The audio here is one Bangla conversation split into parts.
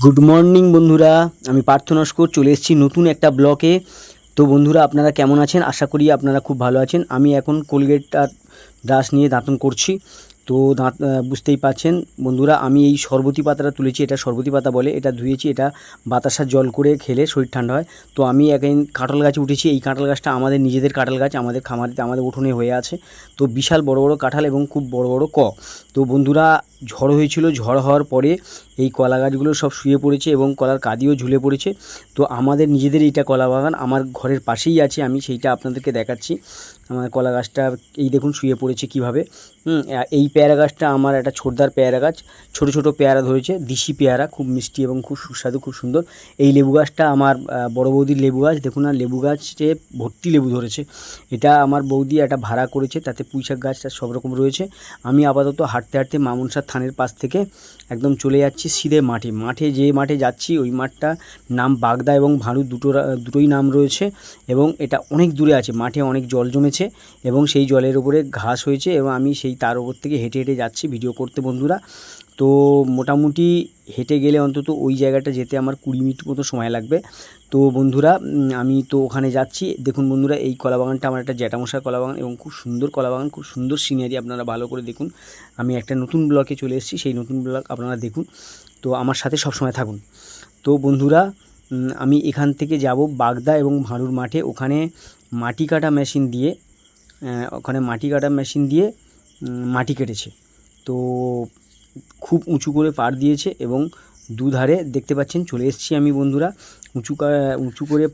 গুড মর্নিং বন্ধুরা, আমি পার্থ নস্কর চলে এসেছি নতুন একটা ব্লকে। তো বন্ধুরা, আপনারা কেমন আছেন? আশা করি আপনারা খুব ভালো আছেন। আমি এখন কোলগেট আর ব্রাশ নিয়ে দাঁতন করছি। তো দাঁত বুঝতেই পারছেন বন্ধুরা, আমি এই সরবতি পাতাটা তুলেছি, এটা সরবতি পাতা বলে। এটা ধুয়েছি, এটা বাতাসার জল করে খেলে শরীর ঠান্ডা হয়। তো আমি এখন কাঁঠাল গাছে উঠেছি। এই কাঁঠাল গাছটা আমাদের নিজেদের কাঁঠাল গাছ, আমাদের খামারিতে আমাদের উঠোনে হয়ে আছে। তো বিশাল বড় বড় কাঁঠাল এবং খুব বড় বড় তো বন্ধুরা, ঝড় হয়েছিল। ঝড় হওয়ার পরে এই কলা গাছগুলো সব শুয়ে পড়েছে এবং কলার কাঁদিও ঝুলে পড়েছে। তো আমাদের নিজেদের এইটা কলা বাগান আমার ঘরের পাশেই আছে, আমি সেইটা আপনাদেরকে দেখাচ্ছি। আমার কলা গাছটা এই দেখুন শুয়ে পড়েছে কীভাবে। এই পেয়ারা গাছটা আমার একটা ছোটদার পেয়ারা গাছ, ছোট ছোট পেয়ারা ধরেছে, দেশি পেয়ারা, খুব মিষ্টি এবং খুব সুস্বাদু, খুব সুন্দর। এই লেবু গাছটা আমার বড় বৌদির লেবু গাছ। দেখুন না, লেবু গাছে ভর্তি লেবু ধরেছে। এটা আমার বৌদি একটা ভাড়া করেছে, তাতে পুঁইশাক গাছটা সব রকম রয়েছে। আমি আপাতত হাঁটতে হাঁটতে মামুনসার থানের পাশ থেকে একদম চলে যাচ্ছি সিধে মাঠে যে মাঠে যাচ্ছি ওই মাঠটা নাম বাগদা এবং ভাঁড়ু, দুটোই নাম রয়েছে। এবং এটা অনেক দূরে আছে, মাঠে অনেক জল জমেছে এবং সেই জলের উপরে ঘাস হয়েছে এবং আমি সেই তার উপর থেকে হেঁটে হেঁটে যাচ্ছি ভিডিও করতে বন্ধুরা। তো মোটামুটি হেঁটে গেলে অন্তত ওই জায়গাটা যেতে আমার 20 মিনিট মতো সময় লাগবে। তো বন্ধুরা, আমি তো ওখানে যাচ্ছি। দেখুন বন্ধুরা, এই কলাবাগানটা আমার একটা জ্যাঠামশার কলাবাগান এবং খুব সুন্দর কলাবাগান, খুব সুন্দর সিনারি। আপনারা ভালো করে দেখুন। আমি একটা নতুন ব্লকে চলে এসেছি, সেই নতুন ব্লক আপনারা দেখুন। তো আমার সাথে সবসময় থাকুন। তো বন্ধুরা, আমি এখান থেকে যাব বাগদা এবং ভাঁড়ুর মাঠে। ওখানে মাটি কাটা মেশিন দিয়ে মাটি কেটেছে। তো খুব উঁচু করে পাড় দিয়েছে এবং দুধারে দেখতে পাচ্ছেন চলে এসেছি আমি বন্ধুরা। উঁচু করে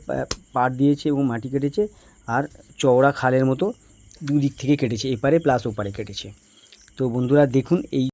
পাড় দিয়েছে এবং মাটি কেটেছে, আর চওড়া খালের মতো দুদিক থেকে কেটেছে, এপারে প্লাস ওপারে কেটেছে। তো বন্ধুরা দেখুন, এই